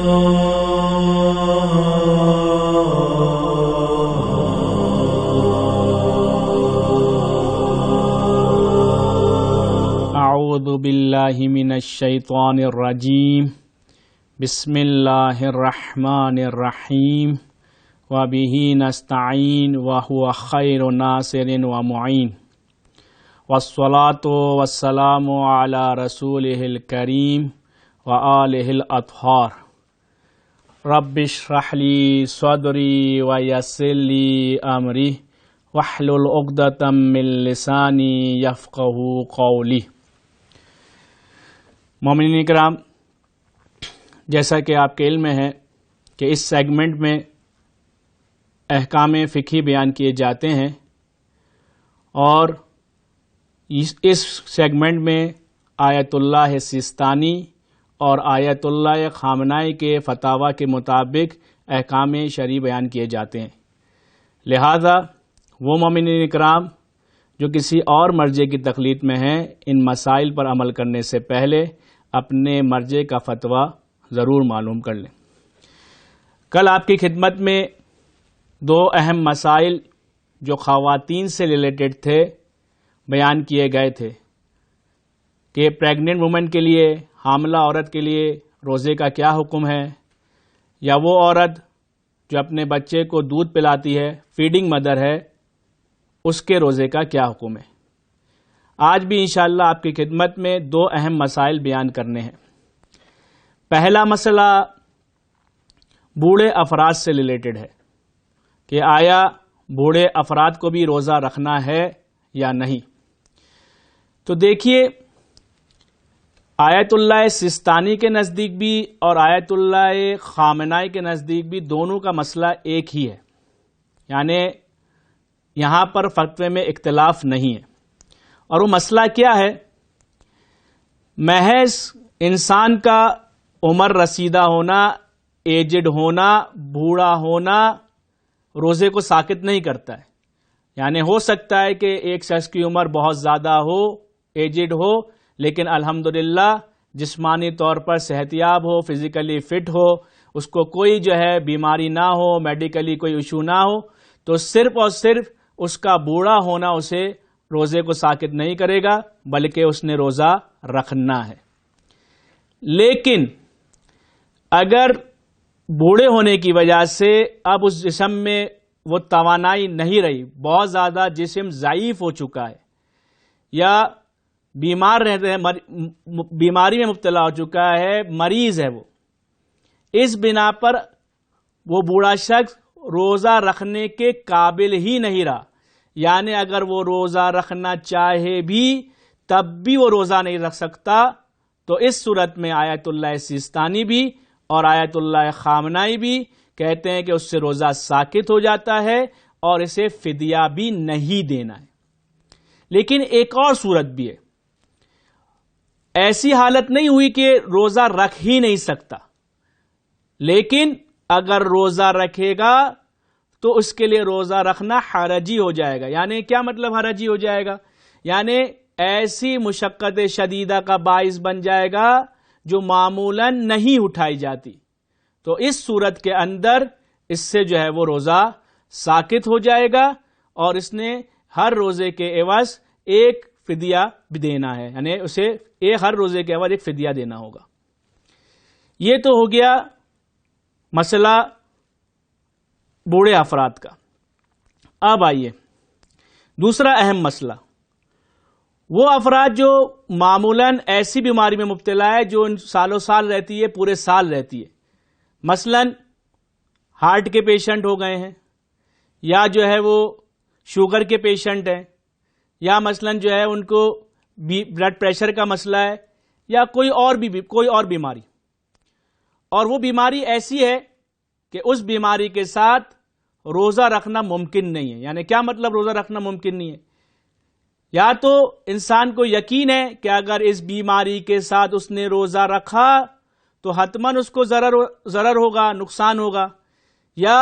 اعوذ باللہ من الشیطان الرجیم بسم اللہ الرحمن الرحیم وبہ نستعین وہو خیر ناصر ومعین والصلاة والسلام علی رسولہ الکریم وآلہ الاطہار رب اشرح لی صدری ویسر لی امری واحلل عقدۃ من لسانی یفقہوا قولی۔ مومنین اکرام، جیسا کہ آپ کے علم میں ہے کہ اس سیگمنٹ میں احکام فقہی بیان کیے جاتے ہیں، اور اس سیگمنٹ میں آیت اللہ سیستانی اور آیت اللہ خامنائی کے فتاوی کے مطابق احکام شرعی بیان کیے جاتے ہیں۔ لہذا وہ مومنین اکرام جو کسی اور مرجع کی تقلید میں ہیں، ان مسائل پر عمل کرنے سے پہلے اپنے مرجع کا فتویٰ ضرور معلوم کر لیں۔ کل آپ کی خدمت میں دو اہم مسائل جو خواتین سے ریلیٹڈ تھے بیان کیے گئے تھے کہ پریگننٹ وومن کے لیے، حاملہ عورت کے لیے روزے کا کیا حکم ہے، یا وہ عورت جو اپنے بچے کو دودھ پلاتی ہے، فیڈنگ مدر ہے، اس کے روزے کا کیا حکم ہے۔ آج بھی انشاءاللہ آپ کی خدمت میں دو اہم مسائل بیان کرنے ہیں۔ پہلا مسئلہ بوڑھے افراد سے ریلیٹڈ ہے کہ آیا بوڑھے افراد کو بھی روزہ رکھنا ہے یا نہیں۔ تو دیکھیے، آیت اللہ سیستانی کے نزدیک بھی اور آیت اللہ خامنائی کے نزدیک بھی دونوں کا مسئلہ ایک ہی ہے، یعنی یہاں پر فتوے میں اختلاف نہیں ہے۔ اور وہ مسئلہ کیا ہے؟ محض انسان کا عمر رسیدہ ہونا، ایجڈ ہونا، بوڑھا ہونا روزے کو ساقط نہیں کرتا ہے۔ یعنی ہو سکتا ہے کہ ایک شخص کی عمر بہت زیادہ ہو، ایجڈ ہو، لیکن الحمدللہ جسمانی طور پر صحت یاب ہو، فزیکلی فٹ ہو، اس کو کوئی بیماری نہ ہو، میڈیکلی کوئی ایشو نہ ہو، تو صرف اور صرف اس کا بوڑھا ہونا اسے روزے کو ساقط نہیں کرے گا، بلکہ اس نے روزہ رکھنا ہے۔ لیکن اگر بوڑھے ہونے کی وجہ سے اب اس جسم میں وہ توانائی نہیں رہی، بہت زیادہ جسم ضعیف ہو چکا ہے، یا بیمار رہتے ہیں، بیماری میں مبتلا ہو چکا ہے، مریض ہے، وہ اس بنا پر وہ بوڑھا شخص روزہ رکھنے کے قابل ہی نہیں رہا، یعنی اگر وہ روزہ رکھنا چاہے بھی تب بھی وہ روزہ نہیں رکھ سکتا، تو اس صورت میں آیت اللہ سیستانی بھی اور آیت اللہ خامنائی بھی کہتے ہیں کہ اس سے روزہ ساقط ہو جاتا ہے اور اسے فدیہ بھی نہیں دینا ہے۔ لیکن ایک اور صورت بھی ہے، ایسی حالت نہیں ہوئی کہ روزہ رکھ ہی نہیں سکتا، لیکن اگر روزہ رکھے گا تو اس کے لیے روزہ رکھنا حرجی ہو جائے گا۔ یعنی کیا مطلب حرجی ہو جائے گا؟ یعنی ایسی مشقت شدیدہ کا باعث بن جائے گا جو معمولاً نہیں اٹھائی جاتی، تو اس صورت کے اندر اس سے وہ روزہ ساقط ہو جائے گا، اور اس نے ہر روزے کے عوض ایک فدیہ بھی دینا ہے، یعنی اسے ہر روزے کے عوض ایک فدیہ دینا ہوگا۔ یہ تو ہو گیا مسئلہ بوڑھے افراد کا۔ اب آئیے دوسرا اہم مسئلہ، وہ افراد جو معمولاً ایسی بیماری میں مبتلا ہے جو سالوں سال رہتی ہے، پورے سال رہتی ہے، مثلاً ہارٹ کے پیشنٹ ہو گئے ہیں، یا وہ شوگر کے پیشنٹ ہیں، یا مثلاً ان کو بلڈ پریشر کا مسئلہ ہے، یا کوئی اور بیماری، اور وہ بیماری ایسی ہے کہ اس بیماری کے ساتھ روزہ رکھنا ممکن نہیں ہے۔ یعنی کیا مطلب روزہ رکھنا ممکن نہیں ہے؟ یا تو انسان کو یقین ہے کہ اگر اس بیماری کے ساتھ اس نے روزہ رکھا تو حتماً اس کو ضرر ہوگا، نقصان ہوگا، یا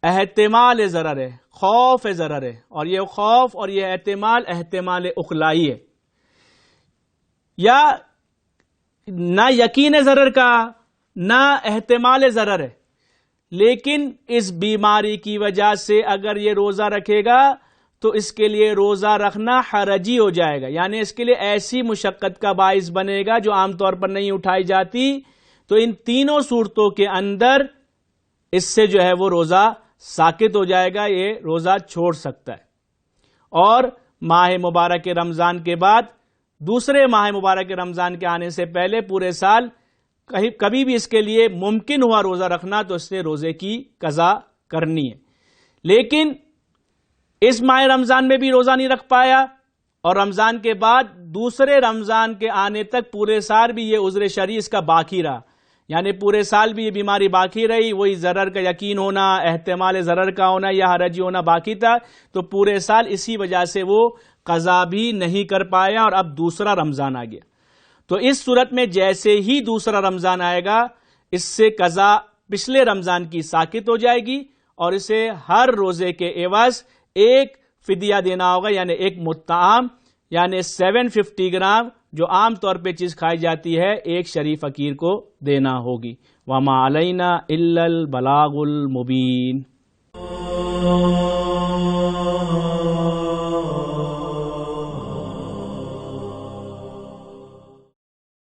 احتمال ضرر ہے، خوف ضرر ہے، اور یہ خوف اور یہ احتمال اقلائی ہے، یا نہ یقین ضرر کا نہ احتمال ضرر ہے، لیکن اس بیماری کی وجہ سے اگر یہ روزہ رکھے گا تو اس کے لیے روزہ رکھنا حرجی ہو جائے گا، یعنی اس کے لیے ایسی مشقت کا باعث بنے گا جو عام طور پر نہیں اٹھائی جاتی. تو ان تینوں صورتوں کے اندر اس سے جو ہے وہ روزہ ساقط ہو جائے گا، یہ روزہ چھوڑ سکتا ہے. اور ماہ مبارک رمضان کے بعد دوسرے ماہ مبارک رمضان کے آنے سے پہلے پورے سال کبھی بھی اس کے لیے ممکن ہوا روزہ رکھنا تو اس نے روزے کی قضا کرنی ہے. لیکن اس ماہ رمضان میں بھی روزہ نہیں رکھ پایا اور رمضان کے بعد دوسرے رمضان کے آنے تک پورے سال بھی یہ عذر شرعی اس کا باقی رہا، یعنی پورے سال بھی یہ بیماری باقی رہی، وہی ضرر کا یقین ہونا، احتمال ضرر کا ہونا یا حرجی ہونا باقی تھا، تو پورے سال اسی وجہ سے وہ قضا بھی نہیں کر پایا اور اب دوسرا رمضان آ گیا. تو اس صورت میں جیسے ہی دوسرا رمضان آئے گا اس سے قضا پچھلے رمضان کی ساقط ہو جائے گی اور اسے ہر روزے کے عوض ایک فدیہ دینا ہوگا، یعنی ایک مطعم، یعنی 750 گرام جو عام طور پہ چیز کھائی جاتی ہے ایک شریف فقیر کو دینا ہوگی. وَمَا عَلَيْنَا إِلَّا الْبَلَاغُ الْمُبِينُ.